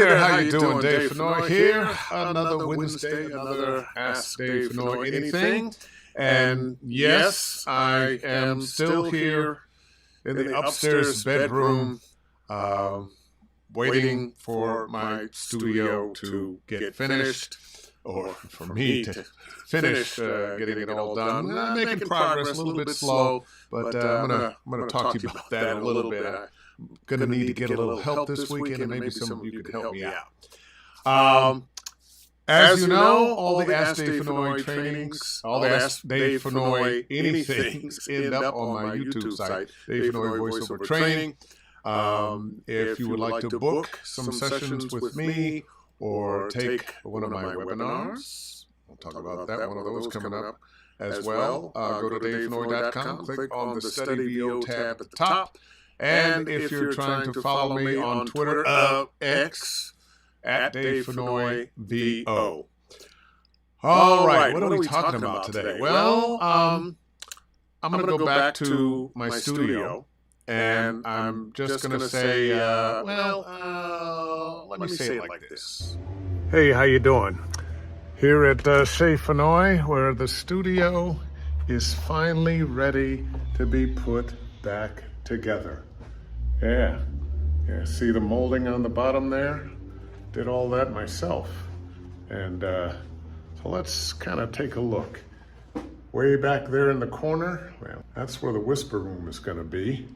there, how you doing? Dave Fennoy here. Another Wednesday, another Ask Dave Fennoy Anything. And yes, I am still here in the upstairs bedroom, waiting for my studio to get finished, or for me to finish getting it all done. I'm making progress, a little bit slow, but I'm gonna talk to you about that in a little bit. I'm gonna need to get a little help this weekend, and maybe some of you could help me out. As you know, all the Ask Dave Fennoy trainings, all the Ask Dave Fennoy anythings end up on my YouTube site, Dave Fennoy Voiceover Training. If you would like to book some sessions with me or take one of my webinars, we'll talk about that, one of those coming up as well. Go to davefennoy.com, click on the Study VO tab at the top. And if you're trying to follow me on Twitter, X, at Dave Fennoy VO. All right, what are we talking about today? Well, I'm going to go back to my studio, and I'm just going to say, let me say it like this. Hey, how you doing? Here at Chez Fennoy, where the studio is finally ready to be put back together. Yeah, see the molding on the bottom there? Did all that myself. And so let's kind of take a look. Way back there in the corner, well, that's where the whisper room is going to be.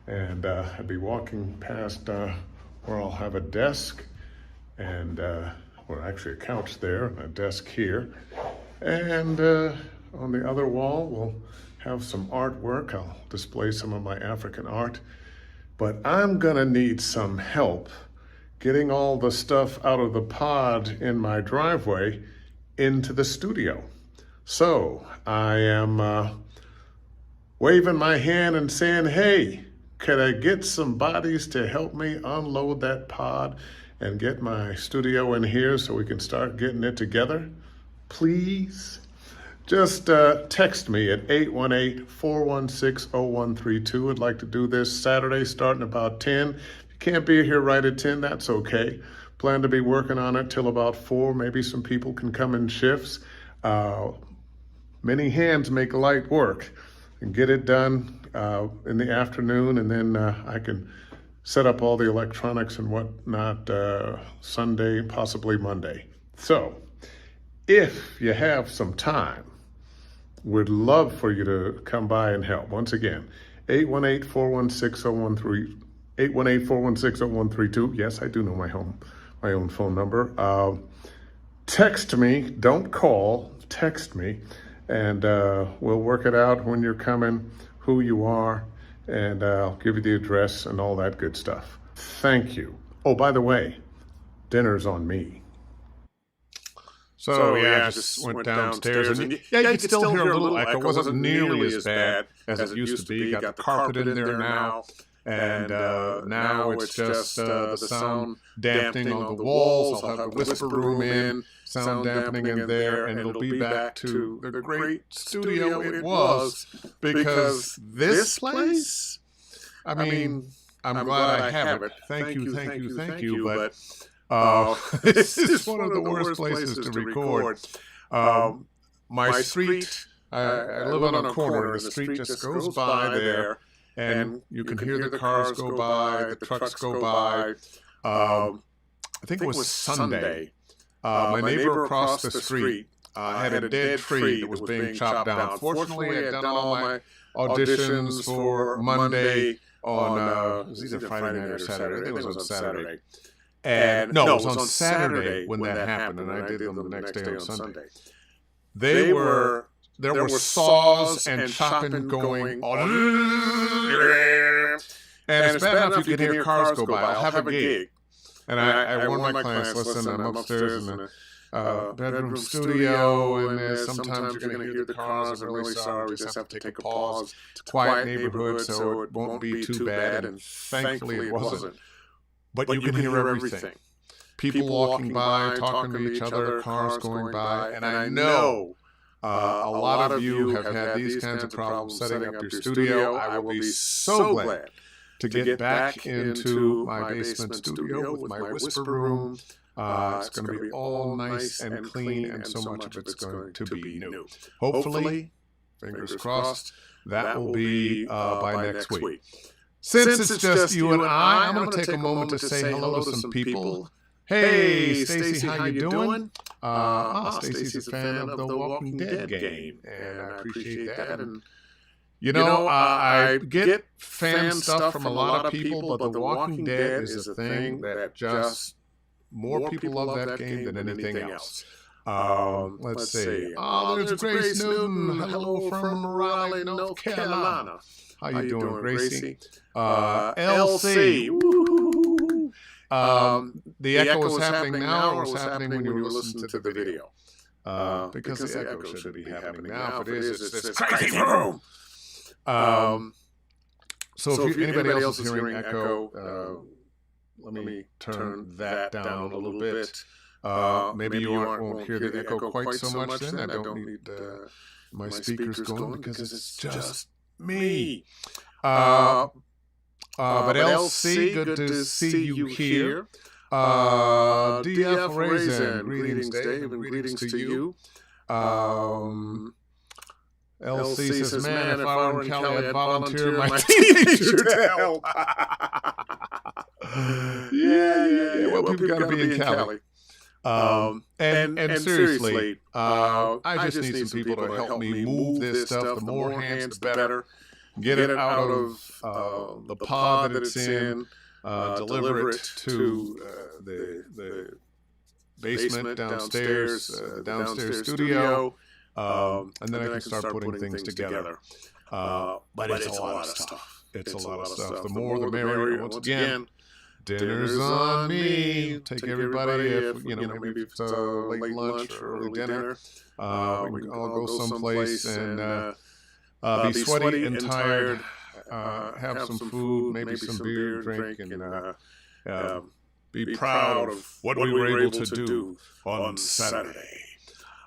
And I'll be walking past where I'll have a desk and, or actually a couch there, and a desk here. And on the other wall, we'll have some artwork. I'll display some of my African art. But I'm gonna need some help getting all the stuff out of the pod in my driveway into the studio. So I am waving my hand and saying, hey, can I get some bodies to help me unload that pod and get my studio in here so we can start getting it together? Please? Just text me at 818-416-0132. I'd like to do this Saturday starting about 10. If you can't be here right at 10, that's okay. Plan to be working on it till about 4. Maybe some people can come in shifts. Many hands make light work. And get it done in the afternoon, and then I can set up all the electronics and whatnot Sunday, possibly Monday. So, if you have some time, would love for you to come by and help. Once again, 818-416-0132. 818-416-0132. Yes, I do know my own phone number. Text me, don't call, text me, and we'll work it out when you're coming, who you are, and I'll give you the address and all that good stuff. Thank you. Oh, by the way, dinner's on me. So yeah, I just went downstairs, and you could still hear a little echo. It wasn't nearly as bad as it used to be. Got the carpet in there now, and now it's just the sound dampening on the walls. I'll have the whisper room in, sound dampening in there, and it'll be back to the great studio it was. Because this place, I mean, I'm glad I have it. Thank you, but this is one of the worst places to record. My street, I live on a corner, and the street just goes by there, and you can hear the cars go by, the trucks go by. I think it was Sunday. My neighbor across the street had a dead tree that was being chopped down. Fortunately, I had done all my auditions for Monday on, it was either Friday night or Saturday. I think it was on Saturday. And no, it was on Saturday when that happened, and I did them the next day on Sunday. There were saws and chopping going on. And it's bad enough you can hear cars go by. I'll have a gig. And I warn my clients, listen, I'm upstairs in a bedroom studio, and sometimes you're going to hear the cars. I'm really sorry, we just have to take a pause. It's a quiet neighborhood, so it won't be too bad, and thankfully it wasn't. But you can hear everything. People walking by, talking to each other, cars going by. And I know a lot of you have had these kinds of problems setting up your studio. I will be so glad to get back into my basement studio with my whisper room. It's going to be all nice and clean, and so much of it's going to be new. Hopefully, fingers crossed, that will be by next week. Since it's just you and I'm going to take a moment to say hello to some people. Hey, Stacy, how you doing? Stacy's a fan of the Walking Dead game, and I appreciate that. And I get fan stuff from a lot of people, but The Walking Dead is a thing that just more people love that game than anything else. Let's see. There's Grace Newton. Hello from Raleigh, North Carolina. How you doing, Gracie? LC. The echo is happening now, or was happening when you were listening to the video? Because the echo should be happening now. If it is, it's this crazy room. So if anybody else is hearing echo, let me turn that down a little bit. Maybe you won't hear the echo quite so much then. I don't need my speakers going because it's just me. But LC, good to see you here. DF Raisin, greetings, Dave, and greetings to you. LC says, man, if I were in Cali, I'd volunteer my teenager to help. Yeah. Well, people got to be in Cali. And seriously, I just need some people to help me move this stuff. The more hands, the better. Get it out of the pod that it's in, deliver it to the basement downstairs, the downstairs studio, and then I can start putting things together. But it's a lot of stuff. It's a lot of stuff. The more the merrier. Once again, dinner's on me. Take everybody, if maybe if it's a late lunch or early dinner, we can all go someplace and be sweaty and tired, have some food, maybe some beer, drink, and be proud of what we were able to do on Saturday.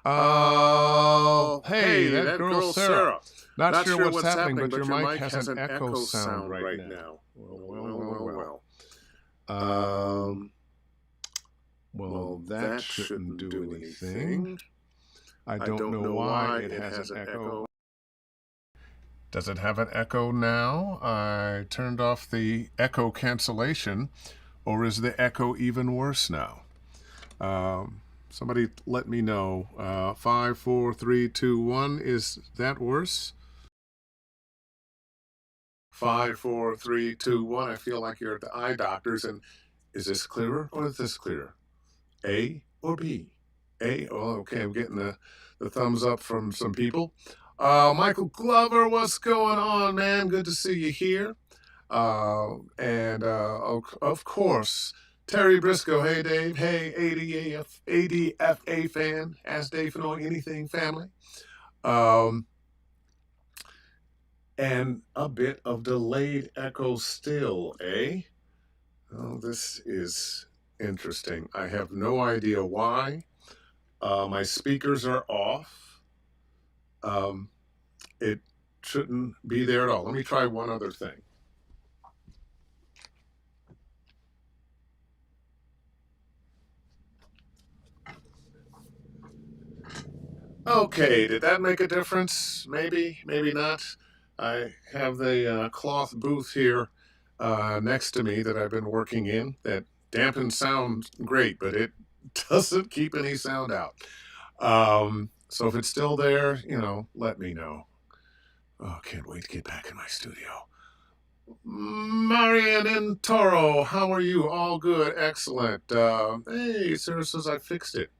Hey, that girl Sarah. Not sure what's happening, but your mic has an echo sound right now. Well. Well, that shouldn't do anything. I don't know why it has an echo. Does it have an echo now? I turned off the echo cancellation, or is the echo even worse now? Somebody let me know. 5, 4, 3, 2, 1. Is that worse? 5, 4, 3, 2, 1. I feel like you're at the eye doctors. And is this clearer or is this clearer? A or B? A. Oh, okay. I'm getting the thumbs up from some people. Michael Glover, what's going on, man? Good to see you here. And of course, Terry Briscoe. Hey, Dave. Hey, ADFA fan. Ask Dave Fennoy anything, family. And a bit of delayed echo still, eh? Oh, this is interesting. I have no idea why. My speakers are off. It shouldn't be there at all. Let me try one other thing. Okay, did that make a difference? Maybe, maybe not. I have the cloth booth here next to me that I've been working in that dampens sound great, but it doesn't keep any sound out. So if it's still there, let me know. Oh, can't wait to get back in my studio. Marian and Toro, how are you? All good, excellent. Hey, Sarah says I fixed it.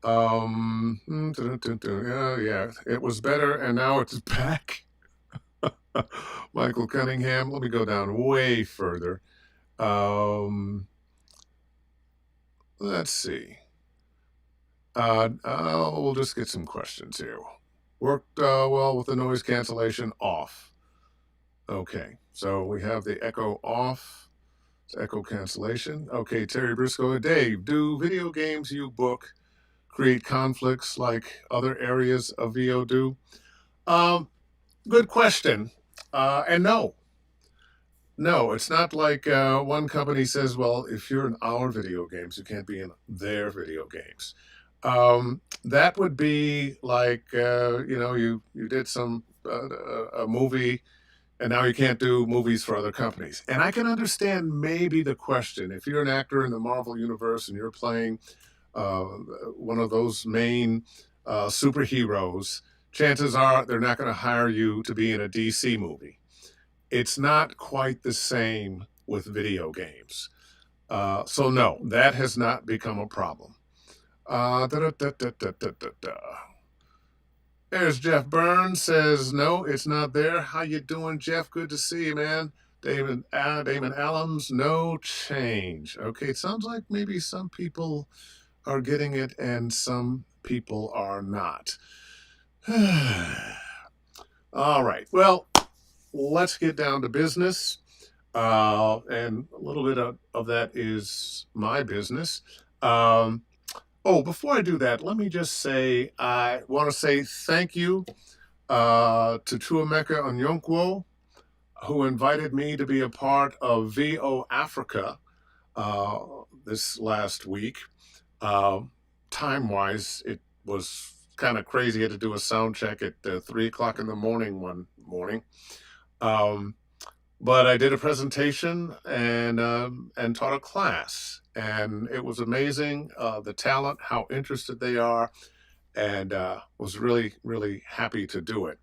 Yeah, it was better, and now it's back. Michael Cunningham, let me go down way further. Let's see. We'll just get some questions here. Worked well with the noise cancellation off. Okay, so we have the echo off. It's echo cancellation. Okay, Terry Briscoe. Dave, do video games you book create conflicts like other areas of VO do? Good question. And no. No, it's not like one company says, well, if you're in our video games, you can't be in their video games. That would be like, you did a movie and now you can't do movies for other companies. And I can understand maybe the question. If you're an actor in the Marvel universe and you're playing uh, one of those main superheroes, chances are they're not going to hire you to be in a DC movie. It's not quite the same with video games. So no, that has not become a problem. Da, da, da, da, da, da, da, da. There's Jeff Burns says, no, it's not there. How you doing, Jeff? Good to see you, man. Damon Allums, no change. Okay, it sounds like maybe some people are getting it and some people are not. All right, well, let's get down to business. And a little bit of that is my business. Before I do that, let me just say I want to say thank you to Chuameka Onyonkwo, who invited me to be a part of VO Africa this last week. Time-wise, it was kind of crazy. I had to do a sound check at 3 o'clock in the morning one morning. But I did a presentation and taught a class, and it was amazing, the talent, how interested they are, and was really, really happy to do it.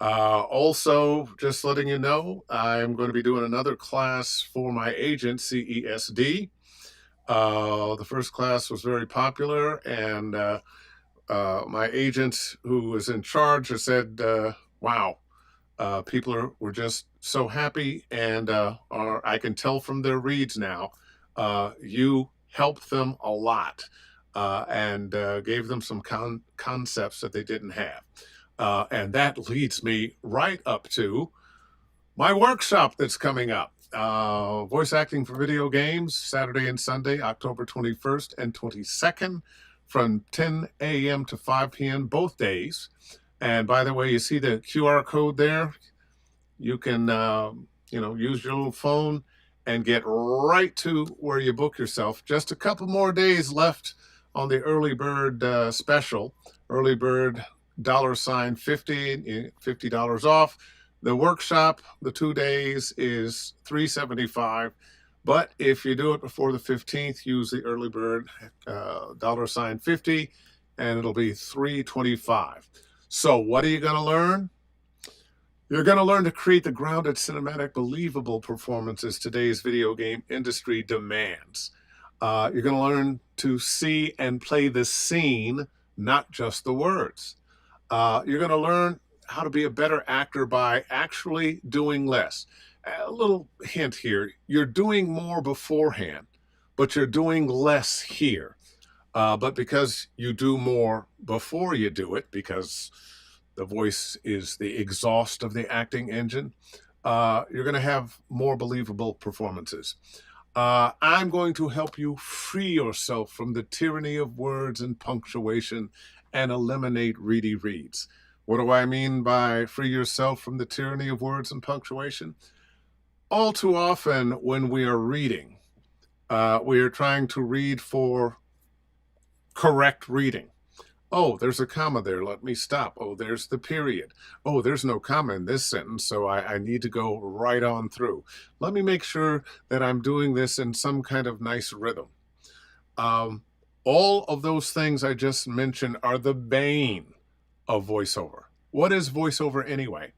Also, just letting you know, I'm going to be doing another class for my agent, CESD. The first class was very popular, and my agent, who was in charge, has said, wow, people were just so happy, and I can tell from their reads now, you helped them a lot and gave them some concepts that they didn't have. And that leads me right up to my workshop that's coming up. Voice acting for video games, Saturday and Sunday, October 21st and 22nd, from 10 a.m. to 5 p.m. both days. And by the way, you see the QR code there? You can, use your little phone and get right to where you book yourself. Just a couple more days left on the early bird special. Early bird $50, $50 off. The workshop, the 2 days, is $375. But if you do it before the 15th, use the early bird $50, and it'll be $325. So what are you going to learn? You're going to learn to create the grounded, cinematic, believable performances today's video game industry demands. You're going to learn to see and play the scene, not just the words. You're going to learn how to be a better actor by actually doing less. A little hint here, you're doing more beforehand, but you're doing less here. But because you do more before you do it, because the voice is the exhaust of the acting engine, you're going to have more believable performances. I'm going to help you free yourself from the tyranny of words and punctuation and eliminate ready reads. What do I mean by free yourself from the tyranny of words and punctuation? All too often when we are reading, we are trying to read for correct reading. Oh, there's a comma there. Let me stop. Oh, there's the period. Oh, there's no comma in this sentence, so I need to go right on through. Let me make sure that I'm doing this in some kind of nice rhythm. All of those things I just mentioned are the bane of voiceover. What is voiceover anyway?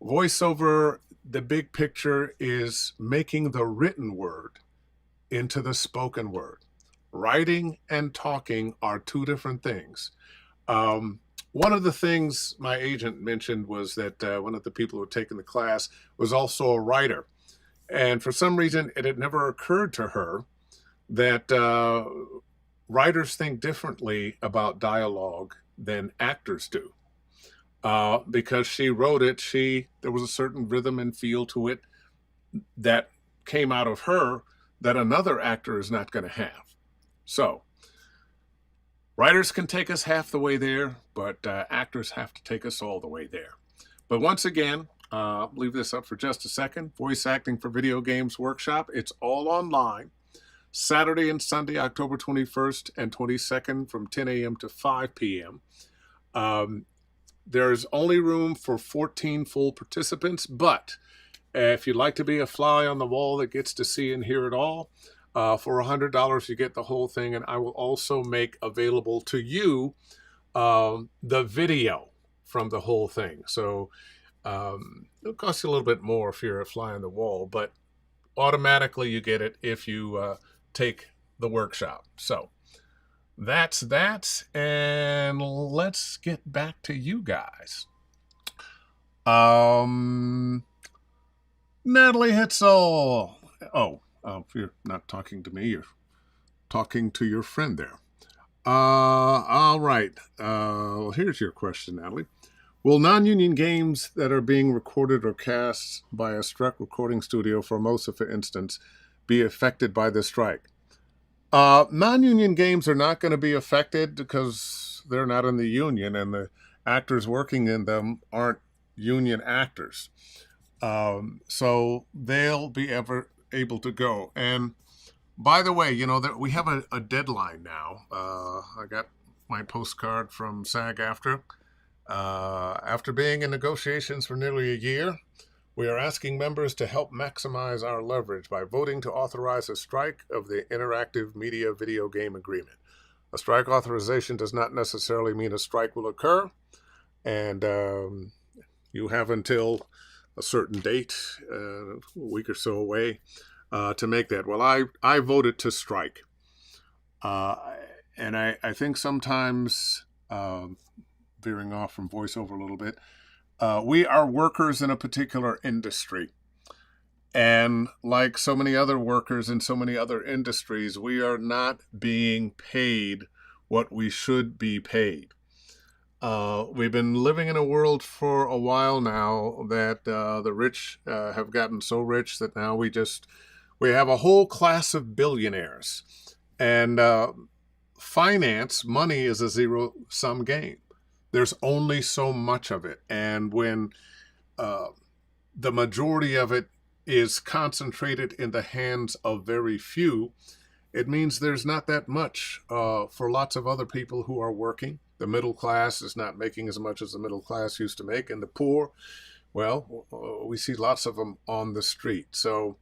Voiceover, the big picture, is making the written word into the spoken word. Writing and talking are two different things. One of the things my agent mentioned was that one of the people who had taken the class was also a writer. And for some reason, it had never occurred to her that writers think differently about dialogue than actors do. Because she wrote it, there was a certain rhythm and feel to it that came out of her that another actor is not going to have. So, writers can take us half the way there, but actors have to take us all the way there. But once again, Leave this up for just a second. Voice Acting for Video Games Workshop. It's all online. Saturday and Sunday, October 21st and 22nd from 10 a.m. to 5 p.m. There's only room for 14 full participants, but if you'd like to be a fly on the wall that gets to see and hear it all, for $100 you get the whole thing, and I will also make available to you the video from the whole thing. So it'll cost you a little bit more if you're a fly on the wall, but automatically you get it if you take the workshop. So that's that, and let's get back to you guys. Natalie Hitzel. You're not talking to me, you're talking to your friend there. All right. Here's your question, Natalie. Will non-union games that are being recorded or cast by a strike recording studio, Formosa for instance, be affected by the strike? Non-union games are not going to be affected because they're not in the union, and the actors working in them aren't union actors. So they'll be able to go. And by the way, that we have a deadline now. I got my postcard from SAG-AFTRA. After being in negotiations for nearly a year, we are asking members to help maximize our leverage by voting to authorize a strike of the Interactive Media Video Game Agreement. A strike authorization does not necessarily mean a strike will occur, and you have until a certain date, a week or so away, to make that. Well, I voted to strike. And I think sometimes, veering off from voiceover a little bit, we are workers in a particular industry. And like so many other workers in so many other industries, we are not being paid what we should be paid. We've been living in a world for a while now that the rich have gotten so rich that now we have a whole class of billionaires. And finance, money, is a zero-sum game. There's only so much of it. And when the majority of it is concentrated in the hands of very few, it means there's not that much for lots of other people who are working. The middle class is not making as much as the middle class used to make. And the poor, well, we see lots of them on the street. So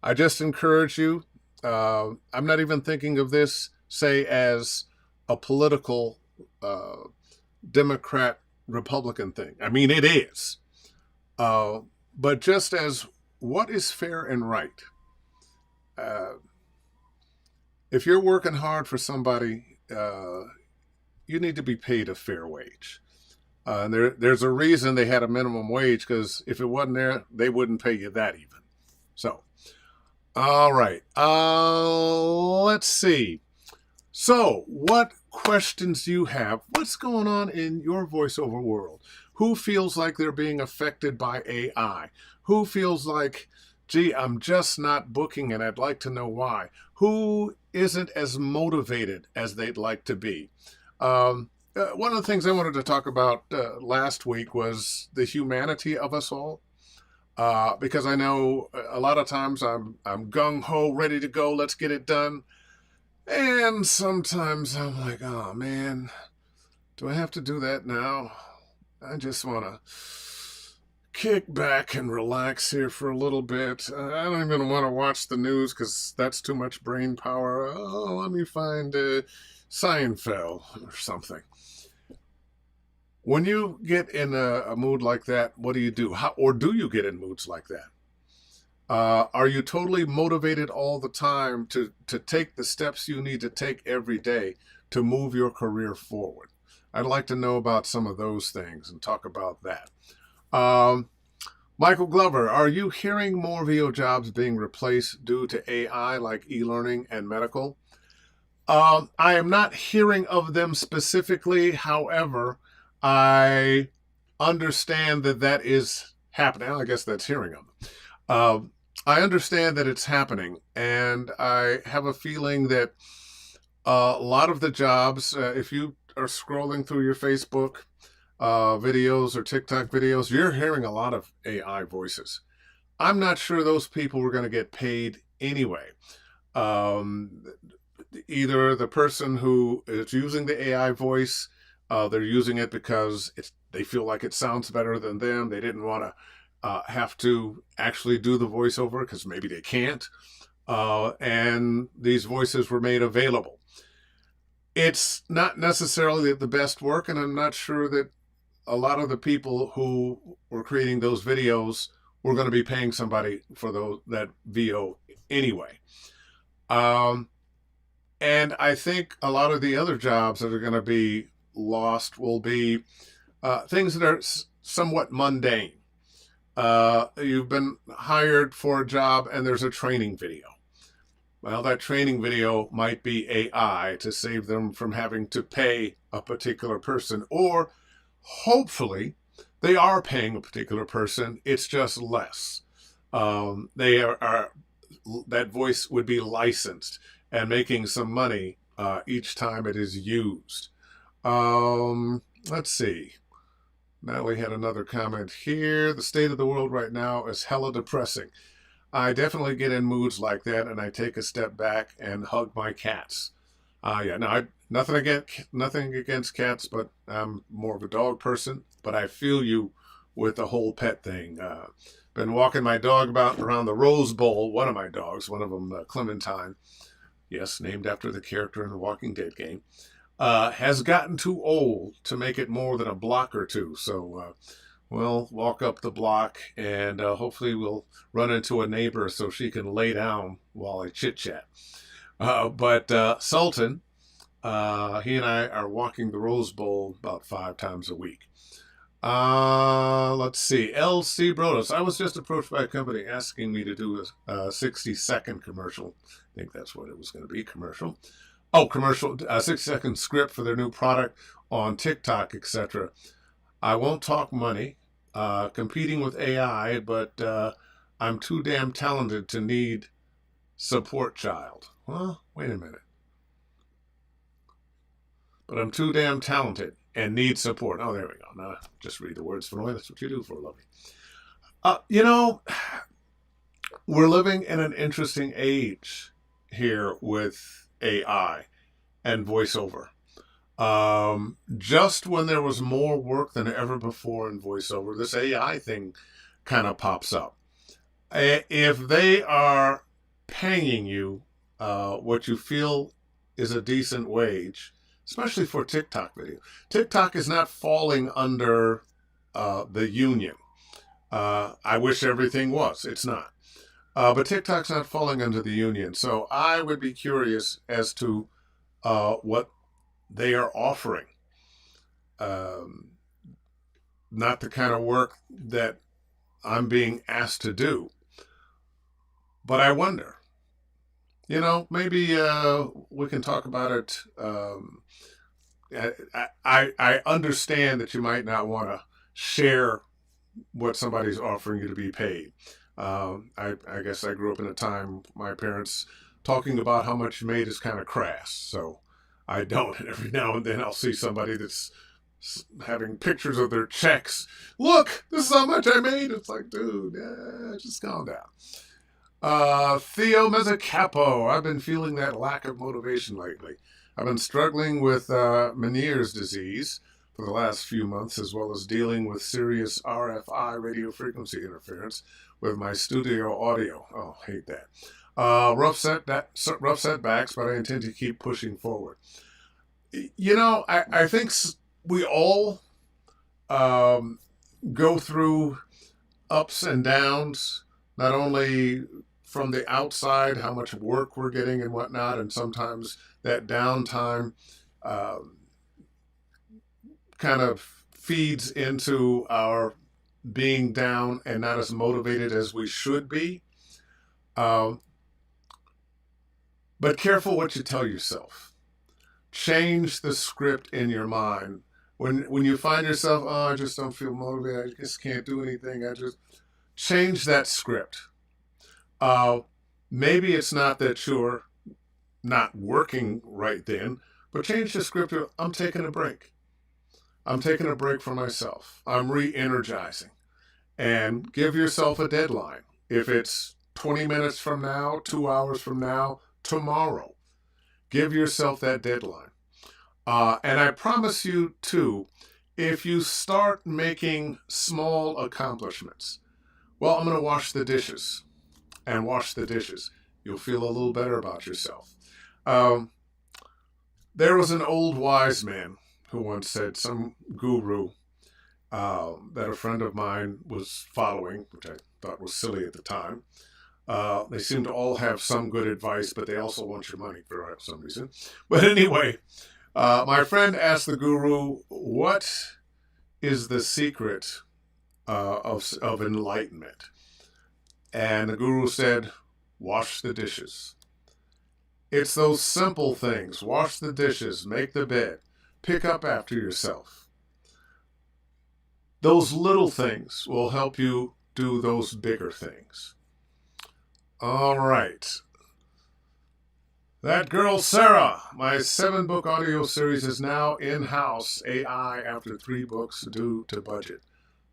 I just encourage you. I'm not even thinking of this, say, as a political Democrat Republican thing. I mean, it is. But just as what is fair and right. If you're working hard for somebody, you need to be paid a fair wage. And there's a reason they had a minimum wage, because if it wasn't there, they wouldn't pay you that even. So, all right. Let's see. So, what questions do you have? What's going on in your voiceover world? Who feels like they're being affected by AI? Who feels like, gee, I'm just not booking and I'd like to know why? Who isn't as motivated as they'd like to be? One of the things I wanted to talk about last week was the humanity of us all. Because I know a lot of times I'm gung-ho, ready to go, let's get it done. And sometimes I'm like, oh man, do I have to do that now? I just want to kick back and relax here for a little bit. I don't even want to watch the news because that's too much brain power. Oh, let me find Seinfeld or something. When you get in a mood like that, what do you do? Or do you get in moods like that? Are you totally motivated all the time to take the steps you need to take every day to move your career forward? I'd like to know about some of those things and talk about that. Michael Glover, are you hearing more VO jobs being replaced due to AI like e-learning and medical? I am not hearing of them specifically. However, I understand that is happening. I guess that's hearing them. I understand that it's happening, and I have a feeling that a lot of the jobs, if you are scrolling through your Facebook, videos or TikTok videos, you're hearing a lot of AI voices. I'm not sure those people were going to get paid anyway. Um, Either the person who is using the AI voice, they're using it because they feel like it sounds better than them. They didn't want to have to actually do the voiceover because maybe they can't. And these voices were made available. It's not necessarily the best work, and I'm not sure that a lot of the people who were creating those videos were going to be paying somebody for that VO anyway. And I think a lot of the other jobs that are going to be lost will be things that are somewhat mundane. You've been hired for a job and there's a training video. Well, that training video might be AI to save them from having to pay a particular person, or hopefully they are paying a particular person. It's just less. That voice would be licensed and making some money each time it is used. Let's see. Natalie had another comment here. The state of the world right now is hella depressing. I definitely get in moods like that, and I take a step back and hug my cats. Yeah, no, nothing against cats, but I'm more of a dog person. But I feel you with the whole pet thing. Been walking my dog around the Rose Bowl. One of my dogs, one of them, Clementine, yes, named after the character in the Walking Dead game, has gotten too old to make it more than a block or two. So we'll walk up the block, and hopefully we'll run into a neighbor so she can lay down while I chit-chat. But Sultan, he and I are walking the Rose Bowl about 5 times a week. Let's see. LC Brodos. I was just approached by a company asking me to do a 60-second commercial. I think that's what it was going to be, commercial. Oh, commercial, 60-second script for their new product on TikTok, etc. I won't talk money, competing with AI, but I'm too damn talented to need support child. Well, wait a minute. But I'm too damn talented and need support. Oh, there we go. Now just read the words, Fennoy. That's what you do for a living. We're living in an interesting age here with AI and voiceover. Just when there was more work than ever before in voiceover, this AI thing kind of pops up. If they are paying you what you feel is a decent wage, especially for TikTok video. TikTok is not falling under the union. I wish everything was. It's not. But TikTok's not falling under the union. So I would be curious as to what they are offering. Not the kind of work that I'm being asked to do. But I wonder. Maybe we can talk about it. I understand that you might not want to share what somebody's offering you to be paid. I guess I grew up in a time my parents talking about how much you made is kind of crass, so I don't. And every now and then I'll see somebody that's having pictures of their checks. Look, this is how much I made. It's like, dude, just calm down. Theo Mezzacapo, I've been feeling that lack of motivation lately. I've been struggling with Meniere's disease for the last few months, as well as dealing with serious RFI radio frequency interference with my studio audio. Oh, hate that. Rough setbacks, but I intend to keep pushing forward. I think we all go through ups and downs, not only from the outside, how much work we're getting and whatnot, and sometimes that downtime kind of feeds into our being down and not as motivated as we should be. But careful what you tell yourself. Change the script in your mind. When you find yourself, I just don't feel motivated, I just can't do anything, change that script. Maybe it's not that you're not working right then, but change the script to, I'm taking a break. I'm taking a break for myself. I'm re-energizing. And give yourself a deadline. If it's 20 minutes from now, 2 hours from now, tomorrow, give yourself that deadline. And I promise you, too, if you start making small accomplishments, well, I'm going to wash the dishes and wash the dishes. You'll feel a little better about yourself. There was an old wise man who once said, some guru that a friend of mine was following, which I thought was silly at the time. They seem to all have some good advice, but they also want your money for some reason. But anyway, my friend asked the guru, what is the secret of enlightenment? And the guru said, wash the dishes. It's those simple things. Wash the dishes, make the bed, pick up after yourself. Those little things will help you do those bigger things. All right. That Girl Sarah, my 7-book audio series is now in-house AI after 3 books due to budget.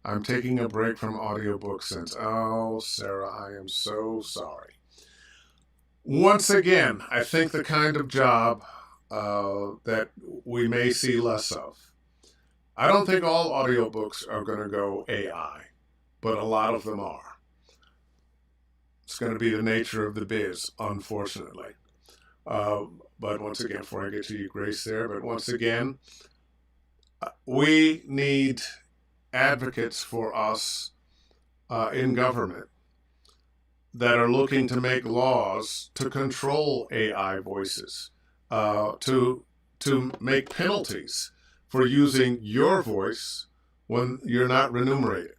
I'm taking a break from audiobooks since, oh, Sarah, I am so sorry. Once again, I think the kind of job that we may see less of. I don't think all audiobooks are going to go AI, but a lot of them are. It's going to be the nature of the biz, unfortunately. But once again, before I get to you, Grace, there, but once again, we need advocates for us in government that are looking to make laws to control AI voices, to make penalties for using your voice when you're not remunerated.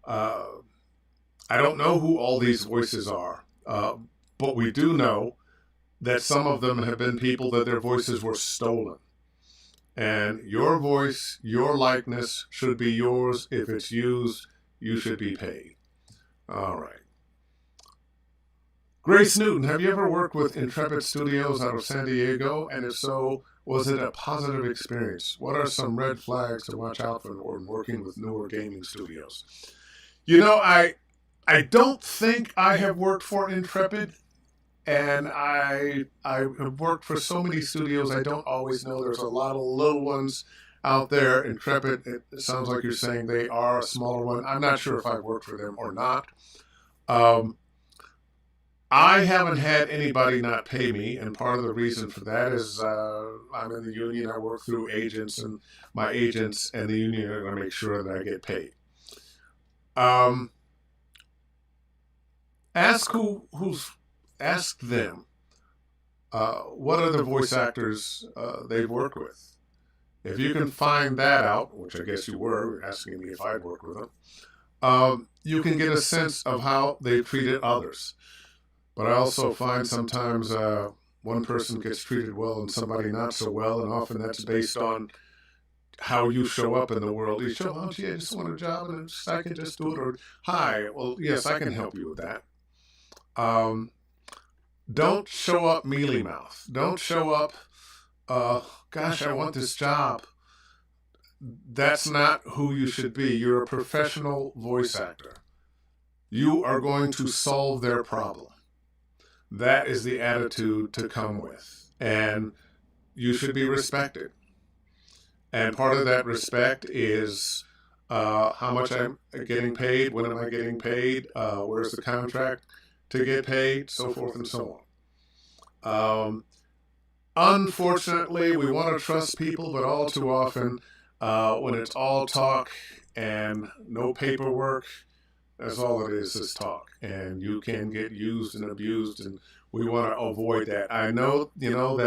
I don't know who all these voices are, but we do know that some of them have been people that their voices were stolen. And your voice, your likeness should be yours. If it's used, you should be paid. All right. Grace Newton, have you ever worked with Intrepid Studios out of San Diego? And if so, was it a positive experience? What are some red flags to watch out for when working with newer gaming studios? You know, I don't think I have worked for Intrepid, and I have worked for so many studios, I don't always know. There's a lot of little ones out there. Intrepid, it sounds like you're saying they are a smaller one. I'm not sure if I've worked for them or not. I haven't had anybody not pay me, and part of the reason for that is I'm in the union. I work through agents, and my agents and the union are going to make sure that I get paid. Ask them what other voice actors they've worked with. If you can find that out, which I guess you were asking me if I'd worked with them, you can get a sense of how they've treated others. But I also find sometimes one person gets treated well and somebody not so well, and often that's based on how you show up in the world. You show, oh, gee, I just want a job and I can just do it. Or, hi, well, yes, I can help you with that. Don't show up mealy mouth. Don't show up, gosh, I want this job. That's not who you should be. You're a professional voice actor. You are going to solve their problem. That is the attitude to come with. And you should be respected. And part of that respect is how much I'm getting paid, when am I getting paid, where's the contract to get paid, so forth and so on. Unfortunately, we want to trust people, but all too often, when it's all talk and no paperwork, that's all it is talk. And you can get used and abused, and we want to avoid that. I know, you know,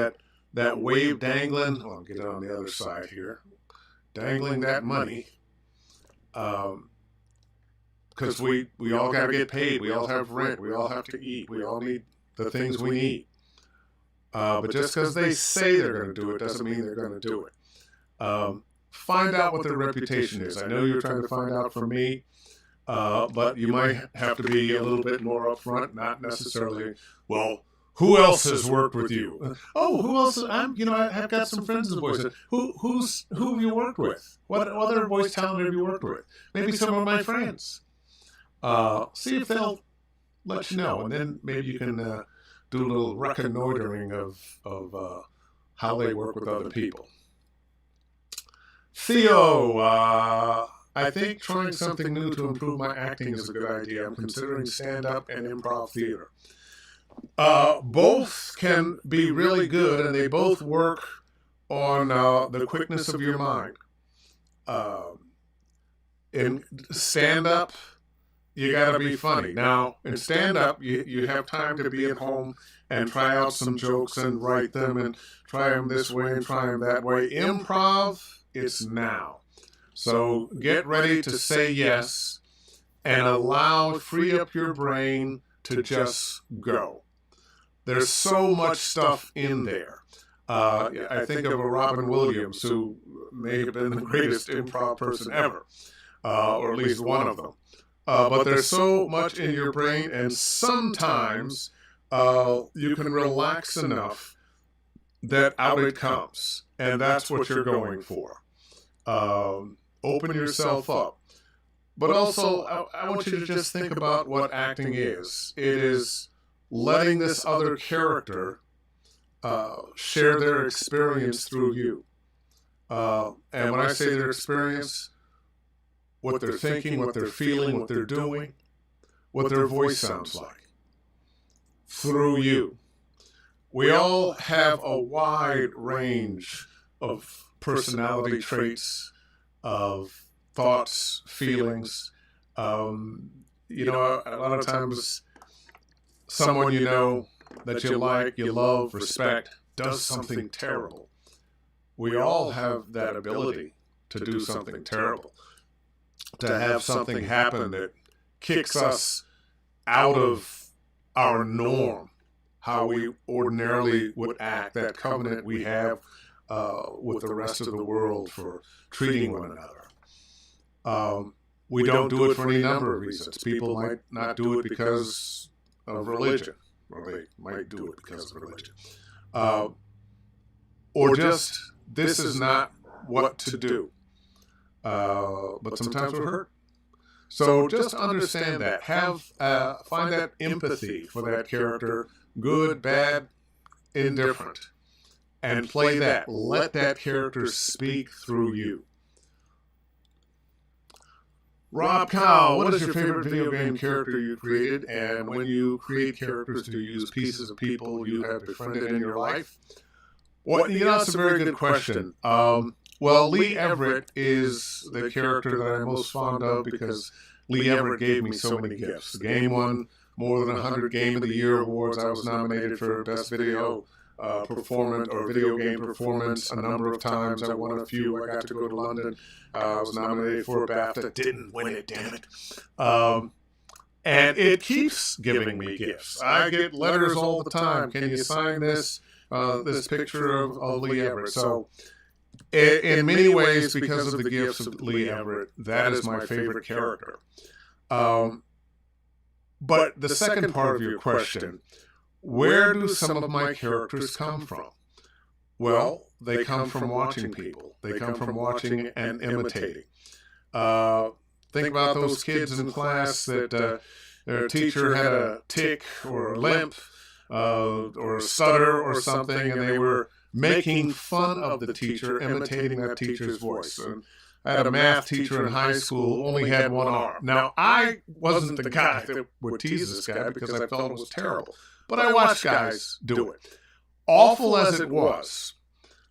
that wave dangling, I'll get it on the other side here, dangling that money, because we all got to get paid. We all have rent. We all have to eat. We all need the things we need. But just because they say they're going to do it doesn't mean they're going to do it. Find out what their reputation is. I know you're trying to find out from me. But you might have to be a little bit more upfront, not necessarily, well, Who else has worked with you? Oh, who else? I've got some friends in the voice. Who have you worked with? What other voice talent have you worked with? Maybe some of my friends. See if they'll let you know, and then maybe you can do a little reconnoitering of how they work with other people. Theo, I think trying something new to improve my acting is a good idea. I'm considering stand-up and improv theater. Both can be really good, and they both work on the quickness of your mind. In stand-up, you got to be funny. Now, in stand-up, you have time to be at home and try out some jokes and write them and try them this way and try them that way. Improv, it's now. So get ready to say yes and free up your brain to just go. There's so much stuff in there. I think of a Robin Williams, who may have been the greatest improv person ever, or at least one of them. But there's so much in your brain, and sometimes you can relax enough that out it comes, and that's what you're going for. Open yourself up. But also, I want you to just think about what acting is. It is letting this other character share their experience through you. And when I say their experience, what they're thinking, what they're feeling, what they're doing, what their voice sounds like, through you. We all have a wide range of personality traits, of thoughts, feelings. A lot of times someone you know that you like, you love, respect, does something terrible. We all have that ability to do something terrible, to have something happen that kicks us out of our norm, how we ordinarily would act, that covenant we have with the rest of the world for treating one another. We don't do it for any number of reasons. People might not do it because of religion, or they might do it because of religion. Or just, this is not what to do. But sometimes we're hurt. So just understand that. Find that empathy for that character, good, bad, indifferent, and play that. Let that character speak through you. Rob Cow, what is your favorite video game character you created? And when you create characters, do you use pieces of people you have befriended in your life? That's a very good question. Well, Lee Everett is the character that I'm most fond of because Lee Everett gave me so many gifts. The game won more than 100 Game of the Year awards. I was nominated for Best Video Performance or Video Game Performance a number of times. I won a few. I got to go to London. I was nominated for a BAFTA. Didn't win it, damn it. And it keeps giving me gifts. I get letters all the time. Can you sign this picture of Lee Everett? So in many ways, because of the gifts of Lee Everett, that is my favorite character. But the second part of your question, where do some of my characters come from? Well, they come from watching people. They come from watching and imitating. Think about those kids in class that their teacher had a tick or a limp or a stutter or something, and they were making fun of the teacher, imitating that teacher's voice. And I had a math teacher in high school who only had one arm. Now, I wasn't the guy that would tease this guy because I felt it was terrible. But I watched guys do it. Awful as it was,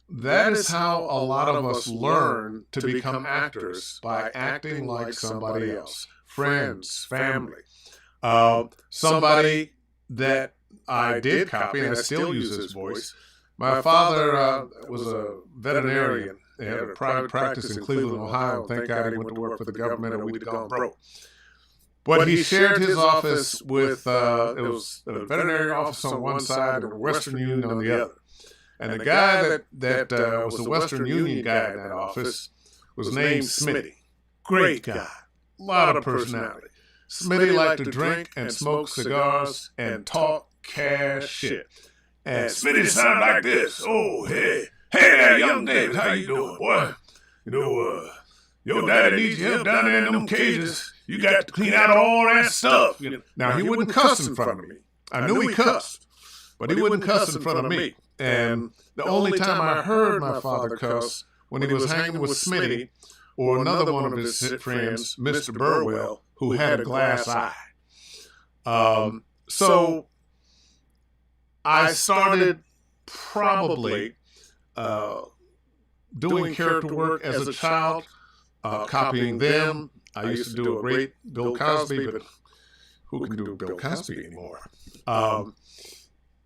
that is how a lot of us learn to become actors, by acting like somebody else. Friends, family. Somebody that I did copy, and I still use his voice. My father was a veterinarian. He had a private practice in Cleveland, Ohio. Thank God he went to work for the government or we'd have gone broke. But he shared his office with, it was a veterinary office on one side and a Western Union on the other. And the guy that was the Western Union guy in that office was named Smitty. Great guy. A lot of personality. Smitty liked to drink and smoke cigars and talk kick-ass shit. And Smitty sounded like this. Oh, hey there, young David, how you doing, boy? You know, your daddy needs you help down there in them cages. You got to clean out all that stuff. Now, he wouldn't cuss in front of me. I knew he cussed, but he wouldn't cuss in front of me. And the only time I heard my father cuss when he was hanging with Smitty or another one of his friends, Mr. Burwell, who had a glass eye. So I started probably doing character work as a child, copying them. I used to do a great Bill Cosby, but who can do Bill Cosby anymore?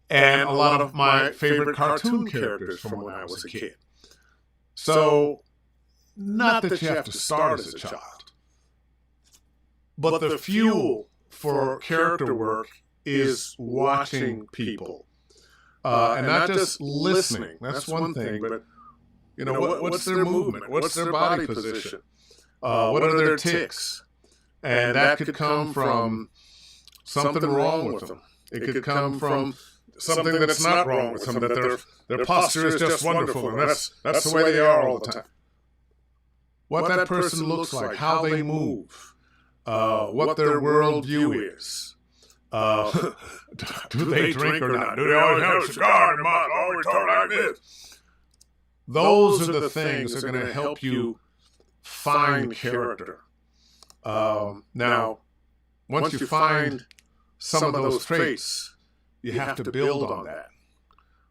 And a lot of my favorite cartoon characters from when I was a kid. So, not that you have to start as a child, but the fuel for character work is watching people. And not just listening. That's one thing, but what's their movement? What's their body position? What are their tics? And that could come from something wrong with them. It could come from something that's not wrong with them, that their posture is just wonderful, and that's the way they are all the time. What that person looks like, how they move, what their worldview is. Do they drink or not? Do they always have a cigar in their mouth, always talk like this? Those are the things that are going to help you find character. Now, once you find some of those traits, you have to build on that.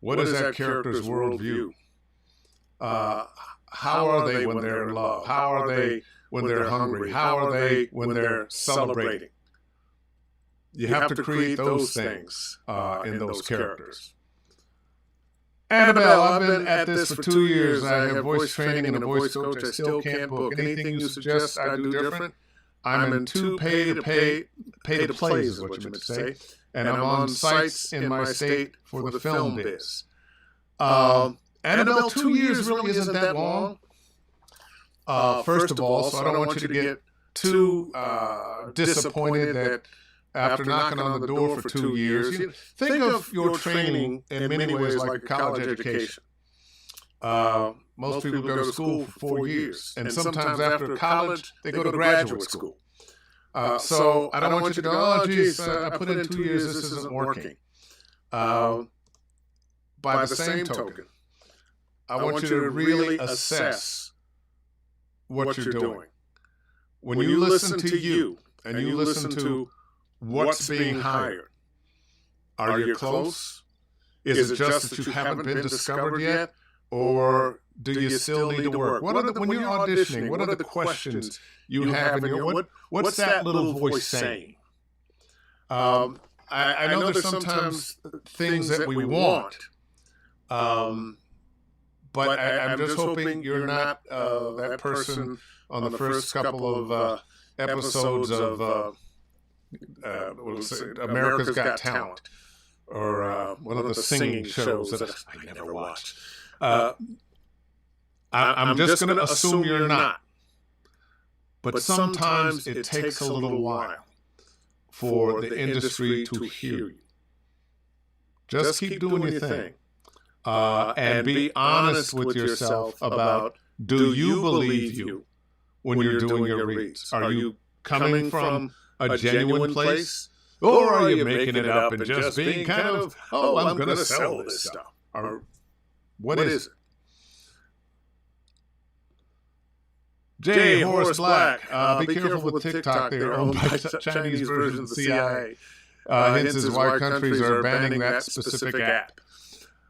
What is that character's worldview? How are they when they're in love? How are they when they're hungry? How are they when they're celebrating? You have to create those things in those characters. Annabelle, I've been at this for 2 years. I have voice training and a voice coach. I still can't book. Anything you suggest I do different? I'm in 2 pay-to-plays is what you meant to say. And I'm on sites in my state for the film biz. Annabelle, 2 years really isn't that long. First of all, so I don't want you to get too disappointed that after knocking on the door for 2 years, think of your training in many ways like a college education. Most people go to school for 4 years, and sometimes after college, they go to graduate school. So I don't want you to go, oh, geez, I put in 2 years, this isn't working. By the same token, I want you to really assess what you're doing. When you listen to you, and you listen to what's being hired, are you close? Is it just that you haven't been discovered yet? Or do you still need to work? When you're auditioning, what are the questions you have in your, what's that little voice saying? I know there's sometimes things that we want, but I'm just hoping you're not that person on the first couple of episodes of America's Got Talent, or one of the singing shows that I never watched. I'm just going to assume you're not. But sometimes it takes a little while for the industry to hear you. Just keep doing your thing. And be honest with yourself about, do you believe you when you're doing your reads? Are you coming from a genuine place? Or are you making it up and just being kind of, oh, I'm going to sell this stuff? Or what is it? Jay, Horace Black, be careful with TikTok. They're owned by Chinese versions of the CIA. Hence is why countries are banning that specific app.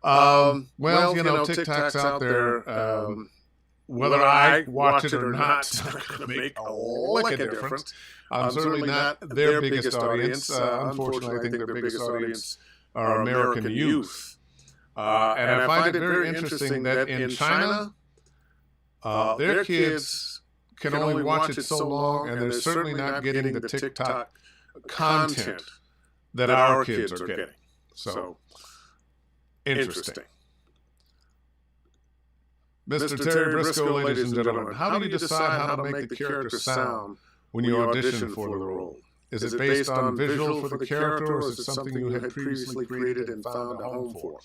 Well, TikTok's out there. Whether I watch it or not, it's not going to make a lick of difference. I'm certainly not their biggest audience. Unfortunately, I think their biggest audience are American youth. And I find it very interesting that in China, their kids can only watch it so long, and they're certainly not getting the TikTok content that our kids are getting. So, interesting. Mr. Terry Briscoe, ladies and gentlemen, how do you decide how to make the character sound when you audition for the role? Is it based on visual for the character, or is it something you had previously created and found a home for?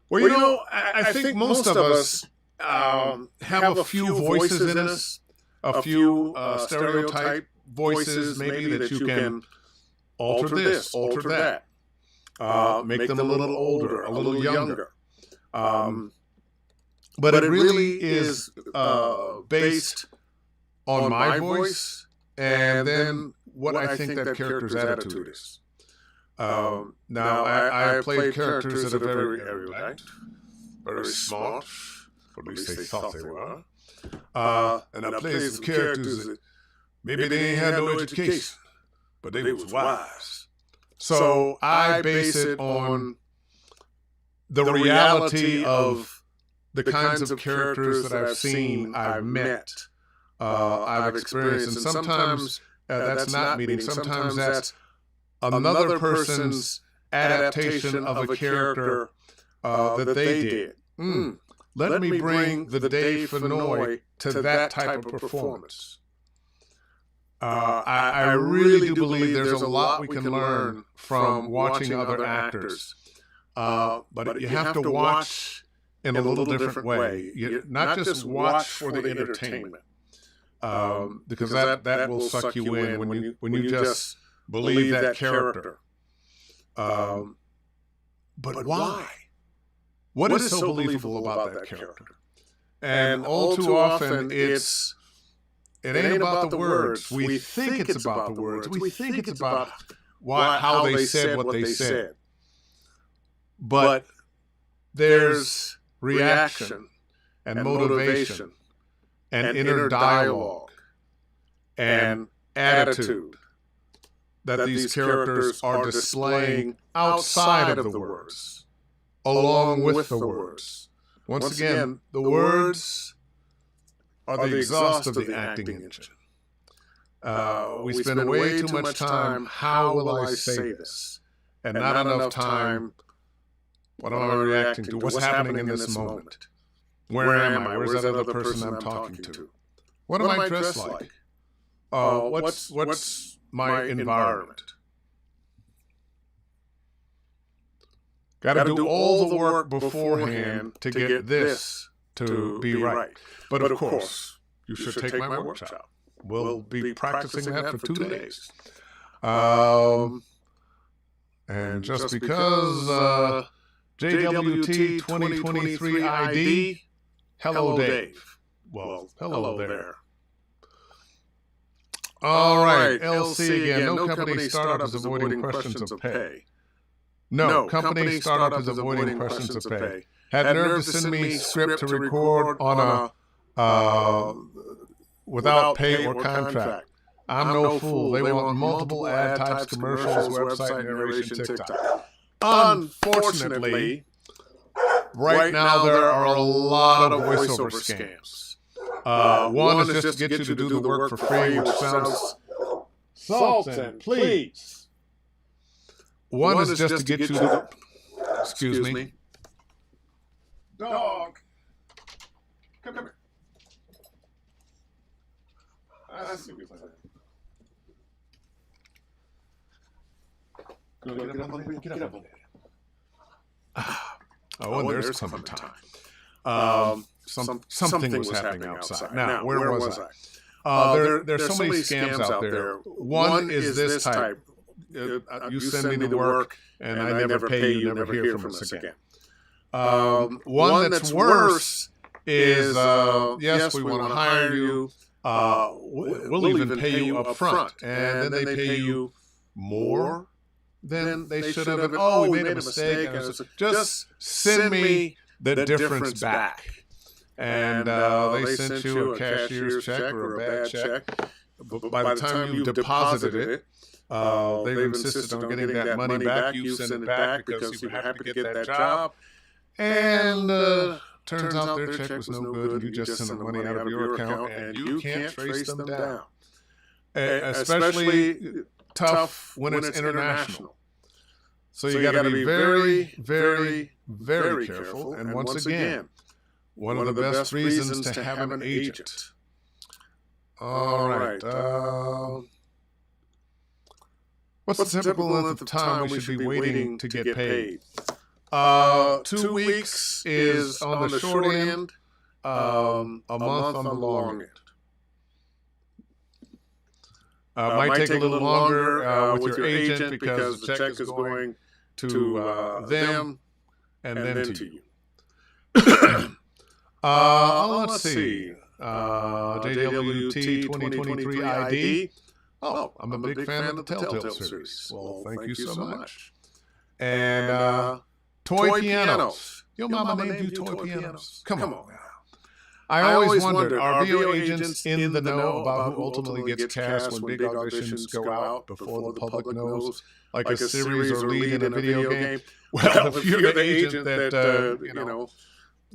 Well, you know, I think most of us have a few voices in us, a few stereotype voices maybe that you can alter this, alter that, make them a little older, a little younger. But it really is based on my voice and then what I think that character's attitude is. Now, I played characters that are very erudite, very smart, or at least they thought they were. And I played some characters that maybe they ain't had no education, but they was wise. So I base it on the reality of the kinds of characters that I've seen, I've met, I've experienced, and sometimes that's not meeting. Sometimes that's another person's adaptation of a character that they did. Let me bring the Dave Fennoy to that type of performance. I really do believe there's a lot we can learn from watching other actors. But you have to watch in a little different way. Not just watch for the entertainment. Because that will suck you in when you just believe that character. But why? What is so believable about that character? And all too often it ain't about the words. We think it's about the words. We think it's about how they said what they said. But there's reaction and motivation and inner dialogue and attitude that these characters are displaying outside of the words, along with the words. Once again, the words are the exhaust of the acting engine. We spend way too much time, how will I say this? And not enough time, what am I reacting to? What's happening in this moment? Where am I? Where's that other person I'm talking to? What am I dressed like? What's my environment? Got to do all the work beforehand to get this to be right. But of course, you should take my workshop. We'll be practicing that for 2 days. And just because JWT 2023 ID, hello Dave. Well, hello there. All right, LC again. No company startup is avoiding questions of pay. No, company startup is avoiding questions of pay. Had nerve to send me script to record on a without pay or contract. I'm no fool. They want multiple ad types, commercials, website narration, TikTok. Unfortunately, right now there are a lot of voiceover scams. One is just to get you to do the work for free, which sounds Sultan, please. One is just to get you to... Excuse me. Dog. Come here. I see what you're saying. Get up on there. Oh, and there's Clementine. Something was happening outside. Now, where was I? There's so many scams out there. One is this type. You send me the work, and I never pay you, never hear from us again. One that's worse is, yes, we want to hire you. We'll even pay you up front. And then they pay you more than they should have. Oh, we made a mistake. Just send me the difference back. And they sent you a cashier's check or a bad check. But by the time you deposited it, they've insisted on getting that money back. You send it back because you were happy to get that job. And turns out their check was no good, and you just sent the money out of your account, and you can't trace them down. Especially tough when it's international. So you got to be very, very, very careful. And once again, one of the best reasons to have an agent. All right. What's the typical length of time we should be waiting to get paid? 2 weeks is on the short end, a month on the long end. Might take a little longer with your agent because the check is going to them and then to you. Let's see. JWT 2023 ID. Oh, I'm a big fan of the Telltale series. Well, thank you so much. And toy pianos. Yo, mama named you toy pianos. Come on now. I always wondered, are VO agents in the know about who ultimately gets cast when big auditions go out before the public knows, like a series or lead in a video game? Well, if you're the agent that,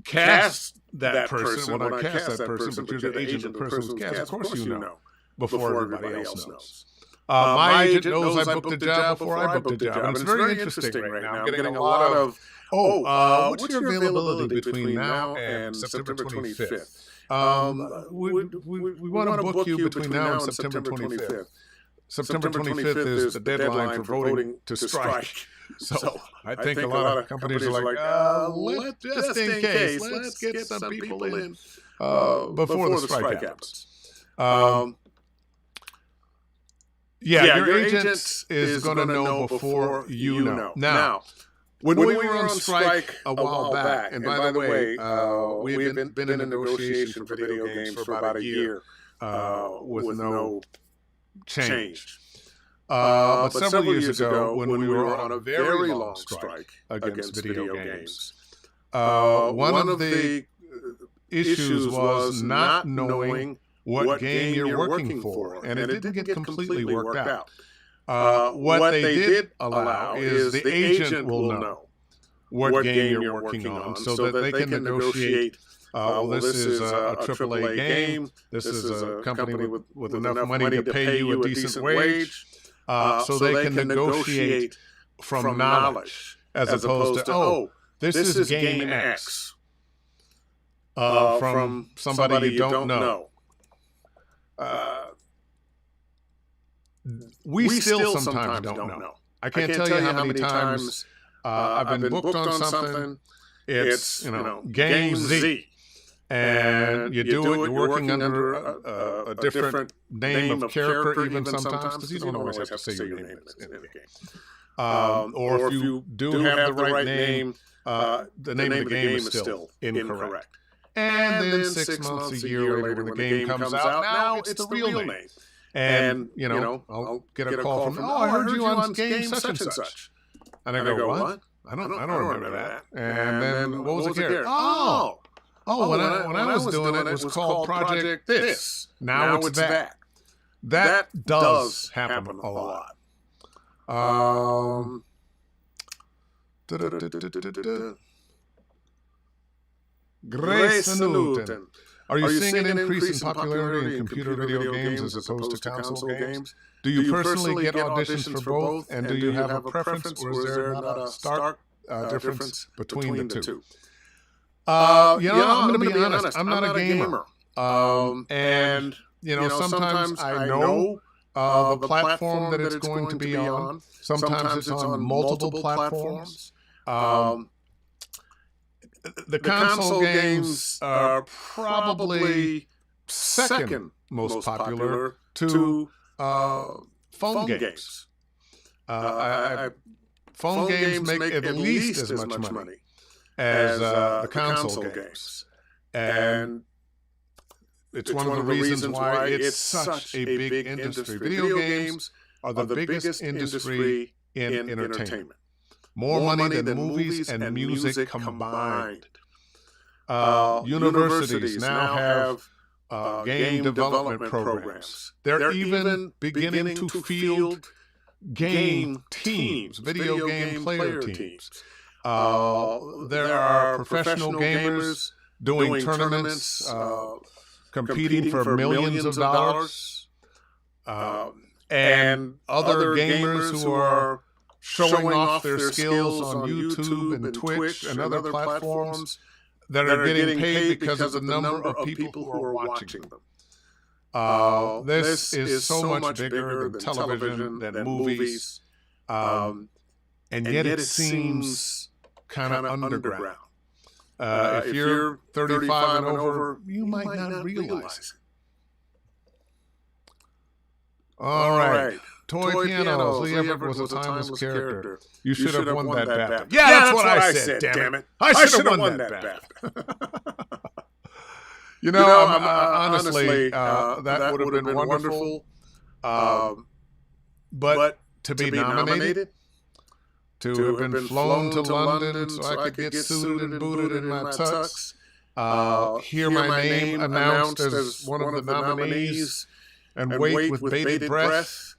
cast that person, well, not cast that person, but you're the agent of the person who's cast, of course you know before everybody else knows. My agent knows I booked the job before I booked the job. And it's very interesting right now. I'm getting a lot of, what's your availability between now and September 25th? We want to book you between now and September 25th. September 25th is the deadline for voting to strike. So I think a lot of companies are like, just in case, let's get some people in before the strike happens. Your agent is going to know before you know. Now, when we were on strike a while back, and by the way, we've been in negotiation for video games for about a year with no change. But several years ago, when we were on a very long strike against video games, one of the issues was not knowing what game you're working for, and it didn't get completely worked out. What they did allow is the agent will know what game you're working on so that they can negotiate, this is a AAA game, this is a company with enough money to pay you a decent wage, so they can negotiate from knowledge as opposed to, this is game X from somebody you don't know. We still sometimes don't know. I can't tell you how many times I've been booked on something. It's Game Z, and you do it. You're working under a different name of character, even sometimes, because you don't always have to say your name in the game. Or if you do have the right name, the name of the game is still incorrect. And then 6 months, a year later, when the game comes out, now it's the real name. And, I'll get a call from, I heard you on game such and such. And I go, what? I don't remember that. And then, what was it here? When I was doing it, it was called Project This. Now it's that. That does happen a lot. Grace Newton. Are you seeing an increase in popularity in computer video games as opposed to console games? Do you personally get auditions for both, and do you have a preference, or is there not a stark difference between the two? I'm going to be honest. I'm not a gamer. And sometimes I know the platform that it's going to be on. Sometimes it's on multiple platforms. The console games are probably second most popular to phone games. Phone games make at least as much money as the console games. And it's one of the reasons why it's such a big industry. Video games are the biggest industry in entertainment. More money than movies and music combined. Universities now have game development programs. They're even beginning to field game teams, video game player teams. There are professional gamers doing tournaments, competing for millions of dollars, and other gamers who are showing off their skills on YouTube and Twitch and other platforms that are getting paid because of the number of people who are watching them. This is so much bigger than television, than movies, and yet it seems kind of underground. If you're 35 and over, you might not realize it. All right. Toy pianos. Lee Everett was a timeless character. You should have won that BAFTA. Yeah, that's what I said, damn it. I should have won that BAFTA. Honestly, that would have been wonderful. But to be nominated, to have been flown to London so I could get suited and booted in my tux, hear my name announced as one of the nominees, and wait with bated breath,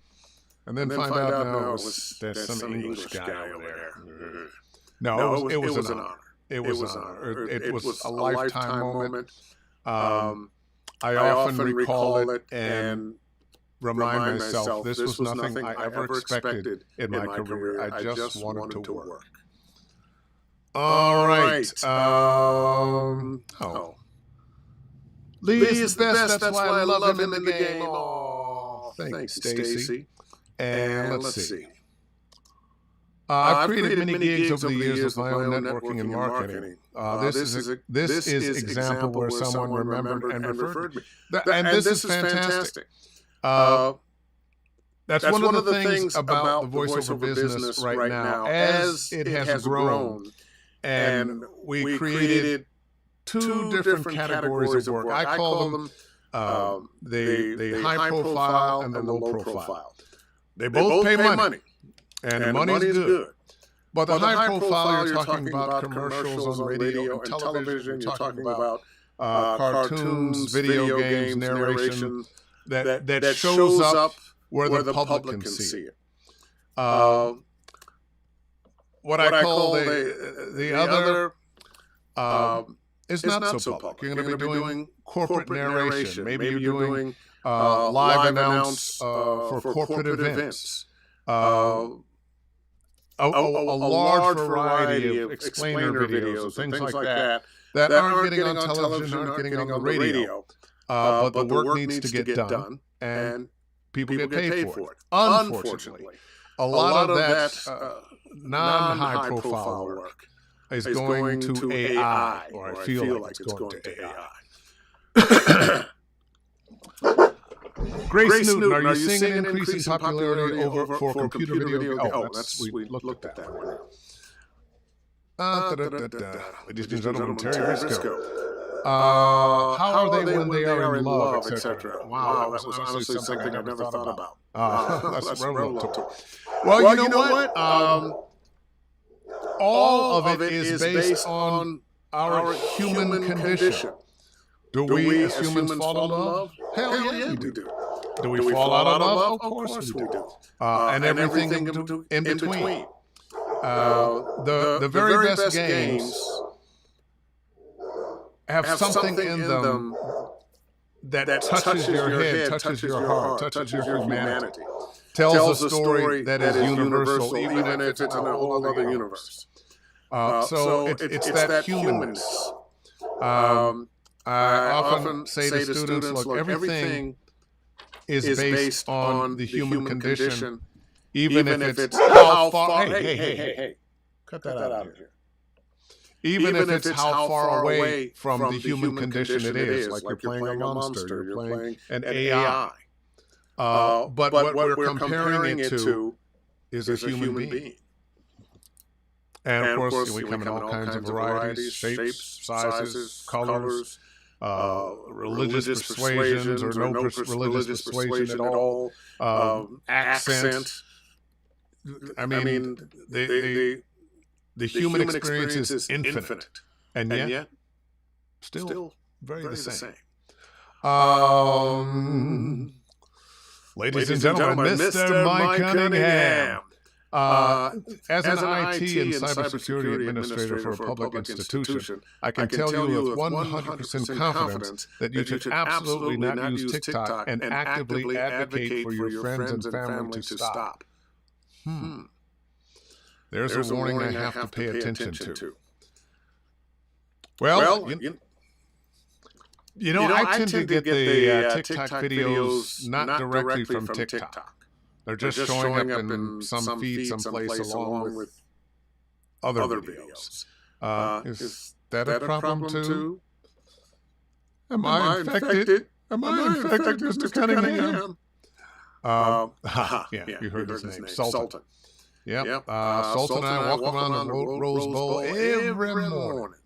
and then find out, no, there's some English guy over there. No, it was an honor. It was an honor. It was a lifetime moment. I often recall it and remind myself this was nothing I ever expected in my career. I just wanted to work. All right. Lee is the best. That's why I love him in the game. Oh, thanks, Stacy. And let's see. I've created many gigs over the years with my own networking and marketing. This is example where someone remembered and referred me. And this is fantastic. That's one of the things about the voiceover business right now. As it has grown, and we created two different categories of work. I call them the high profile and the low profile. They both pay money. And the money's good. But the high profile, you're talking about commercials on radio and television. You're talking about cartoons, video games, narration that shows up where the public can see it. What I call the other is not so public. You're going to be doing corporate narration. Maybe you're doing live announce for corporate events. A large variety of explainer videos and things like that aren't getting on television, aren't getting on the radio. But the work needs to get done, and people get paid for it. Unfortunately, a lot of that non-high profile work is going to AI, or I feel like it's going to AI. Grace Newton, are you seeing an increase in popularity for computer video? Oh, we looked at that one. Ladies and gentlemen, Terry Briscoe. How are they when they are in love, etc.? Wow, that was honestly something I never thought about. That's relative. Well, you know what? All of it is based on our human condition. Do we as humans fall in love? Hell yeah, we do. Do we fall out of love? Of course we do. And everything in between. The very best games have something in them that touches your head, touches your heart, touches your humanity. Tells a story that is universal, even if it's in a whole other universe. So it's that humanness. I often say to students, look, everything is based on the human condition, even if it's how far. Hey, cut that out of here. Even if it's how far away from the human condition it is, like you're playing a monster, you're playing an AI. But what we're comparing it to is a human being. And of course, we come in all kinds of varieties, shapes, sizes, colors, religious persuasions or no religious persuasion at all, accent. I mean, the human experience is infinite, and yet still very the same. Ladies and gentlemen, Mr. Mike Cunningham. As an IT and cybersecurity administrator for a public institution, I can tell you with 100% confidence that you should absolutely not use TikTok and actively advocate for your friends and family to stop. There's a warning I have to pay attention to. Well, I tend to get the TikTok videos not directly from TikTok. They're just showing up in some feed someplace along with other videos. Is that a problem too? Am I infected? Am I infected, Mr. Cunningham? Yeah, you heard his name, Sultan. Yep. Sultan and I walk around the Rose Bowl every morning.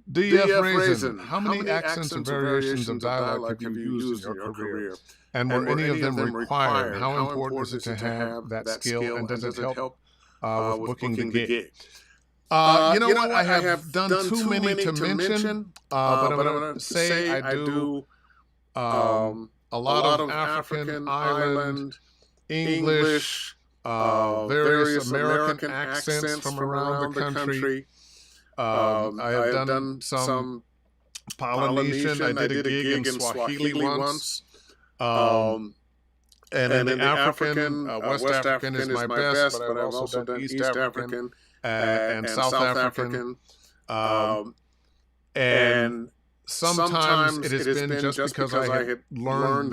D.F. Raisin, how many accents and variations of dialect have you used in your career? And were any of them required? How important is it to have that skill? And does it help with booking the gig? You know what? I have done too many to mention, but I'm going to say I do a lot of African, island, English, various American accents from around the country. I have done some Polynesian. I did a gig in Swahili once. And then the African, West African is my best, but I've also done East African and South African. And sometimes it has been just because I had learned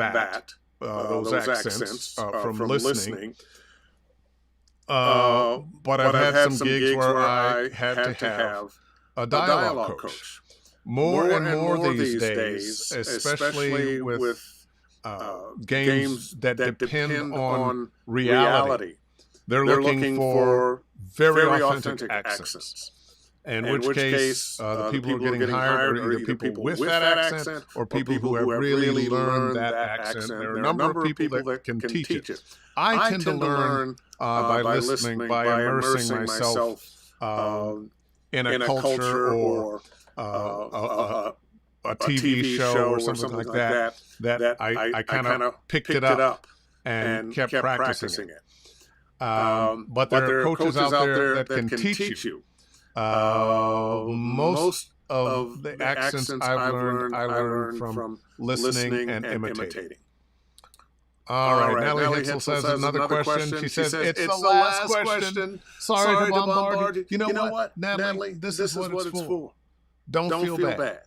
those accents from listening. But I've had some gigs where I had to have a dialogue coach. More and more these days, especially with games that depend on reality. They're looking for very authentic accents. In which case, the people who are getting hired are either people with that accent or people who have really learned that accent. There are a number of people that can teach it. I tend to learn by listening, by immersing myself in a culture or a TV show or something like that, that I kind of picked it up and kept practicing it. But there are coaches out there that can teach you. Most of the accents I learned from listening and imitating. All right, Natalie Hitzel says another question. She says, it's the last question. Sorry to bombard you. You know what, Natalie? This is what it's for. Don't feel bad.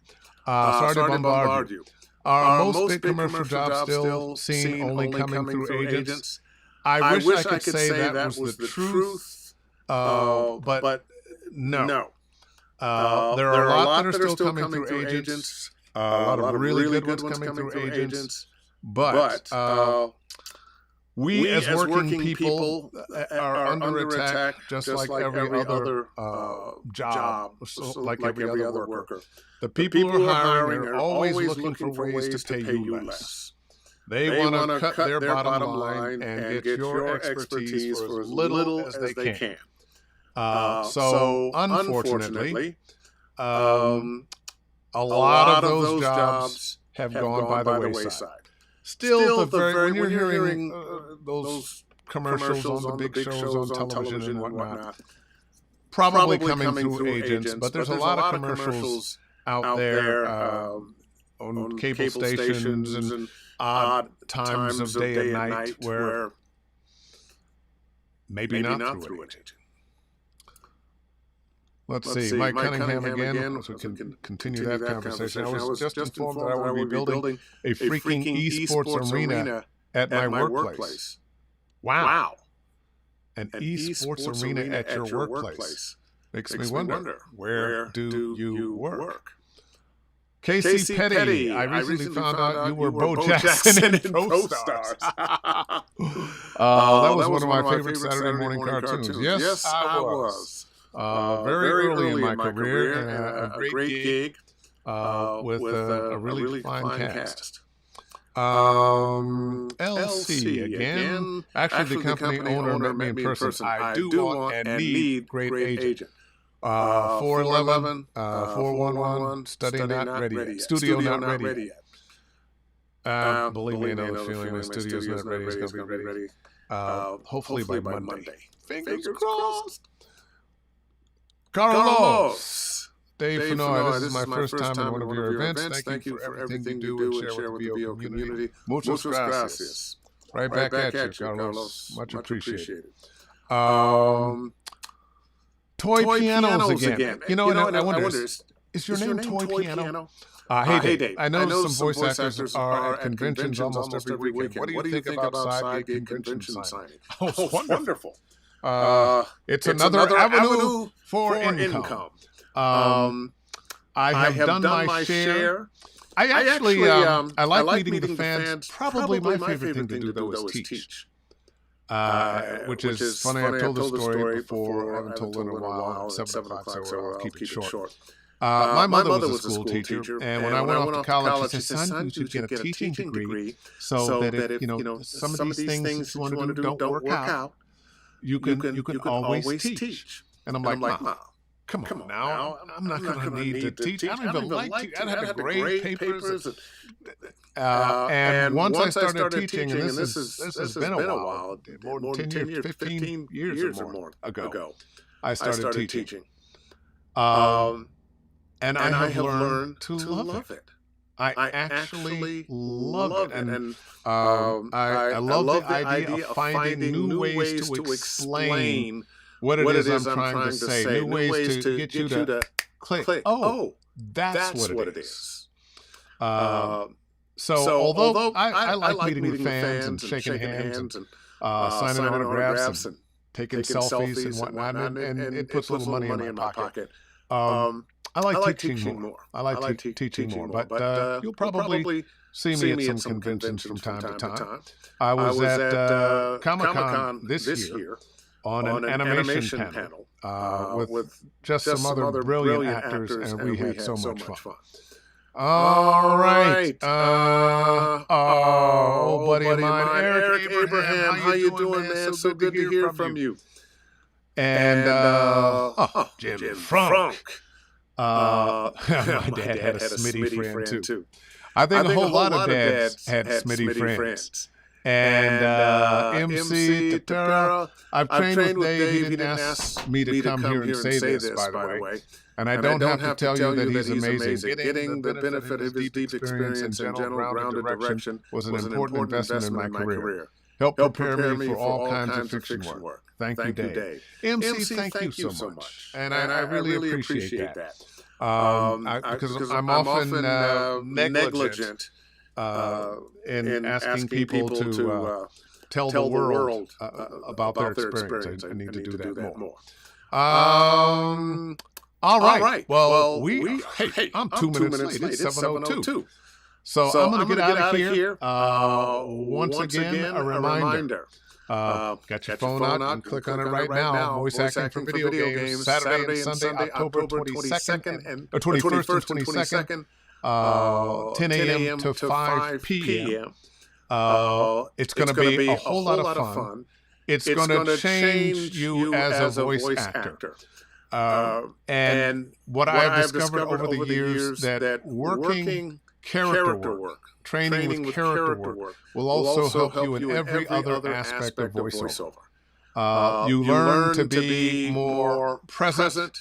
Sorry to bombard you. Are most big commercial jobs still seen only coming through agents? I wish I could say that was the truth, but no. There are a lot that are still coming through agents. A lot of really good ones coming through agents. But we as working people are under attack just like every other job, like every other worker. The people who are hiring are always looking for ways to pay you less. They want to cut their bottom line and get your expertise for as little as they can. So unfortunately, a lot of those jobs have gone by the wayside. Still, when you're hearing those commercials on the big shows on television and whatnot, probably coming through agents, but there's a lot of commercials out there on cable stations and odd times of day and night where maybe not through an agent. Let's see, Mike Cunningham again, so we can continue that conversation. I was just informed that I will be building a freaking esports arena at my workplace. Wow. An esports arena at your workplace. Makes me wonder, where do you work? Casey Petty, I recently found out you were Bo Jackson in Pro Stars. That was one of my favorite Saturday morning cartoons. Yes, I was. Very early in my career, and a great gig with a really fine cast. LC again. Actually, the company owner met me in person. I do want and need great agent. 411, 411, study not ready yet. Studio not ready yet. Believe me, I know the feeling. The studio's not ready. It's going to be ready. Hopefully by Monday. Fingers crossed. Carlos. Dave Fennoy, this is my first time in one of your events. Thank you for everything you do and share with the VO community. Muchas gracias. Right back at you, Carlos. Much appreciated. Toy pianos again. You know, and I wonder, Is your name Toy Piano? Hey, Dave. I know some voice actors are at conventions almost every weekend. What do you think about side gig convention signing? Oh, it's wonderful. It's another avenue for income. I have done my share. I like meeting the fans. Probably my favorite thing to do, though, is teach. Which is funny. I've told the story before. I haven't told it in a while. 7 o'clock, so I'll keep it short. My mother was a school teacher, and when I went off to college, she said, "Son, you should get a teaching degree, so that if some of these things that you want to do don't work out, you can always teach." And I'm like, "Mom, come on now. I'm not going to need to teach. I don't even like to. I had to grade papers." And once I started teaching, and this has been a while, more than 10 years, 15 years or more ago, I started teaching. And I have learned to love it. I actually love it. And I love the idea of finding new ways to explain what it is I'm trying to say. New ways to get you to click. Oh, that's what it is. So although I like meeting with fans and shaking hands and signing autographs and taking selfies and whatnot, and it puts a little money in my pocket. I like teaching more. I like teaching more, but you'll probably see me at some conventions from time to time. I was at Comic-Con this year on an animation panel with just some other brilliant actors, and we had so much fun. All right. Old buddy of mine, Eric Abraham. How you doing, man? So good to hear from you. And Jim Frank. My dad had a Smitty friend too. I think a whole lot of dads had Smitty friends. And MC Tapera, I've trained with Dave. He didn't ask me to come here and say this, by the way. And I don't have to tell you that he's amazing. Getting the benefit of his deep experience and general grounded direction was an important investment in my career. Helped prepare me for all kinds of fiction work. Thank you, Dave. MC, thank you so much. And I really appreciate that. Because I'm often negligent in asking people to tell the world about their experience. I need to do that more. All right. Well, hey, I'm 2 minutes late. It's 7:02. So I'm going to get out of here. Once again, a reminder. Got your phone out and click on it right now. Voice acting for video games. Saturday and Sunday, October 22nd and 21st and 22nd, 10 a.m. to 5 p.m. It's going to be a whole lot of fun. It's going to change you as a voice actor. And what I've discovered over the years that working character work, training with character work, will also help you in every other aspect of voiceover. You learn to be more present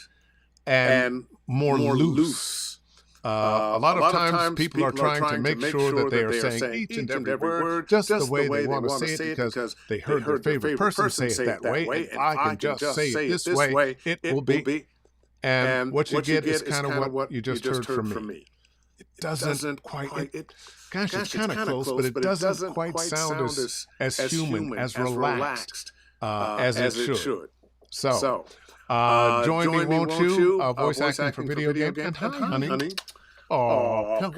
and more loose. A lot of times people are trying to make sure that they are saying each and every word just the way they want to say it because they heard their favorite person say it that way. If I can just say it this way, it will be. And what you get is kind of what you just heard from me. It doesn't quite. Gosh, it's kind of close, but it doesn't quite sound as human, as relaxed as it should. So, join me, won't you? Voice acting for video games. And honey. Oh, don't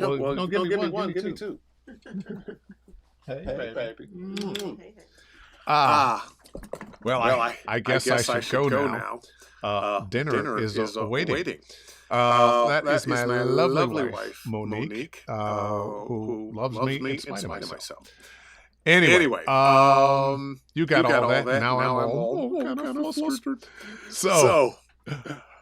give me one, give me two. Hey, baby. Well, I guess I should go now. Dinner is awaiting. That is my lovely wife, Monique, who loves me in spite of myself. Anyway, you got all that. Now I'm all kind of flustered. So,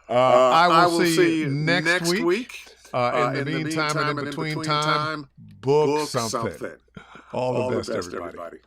I will see you next week. In the meantime and in between time, book something. All the best, everybody.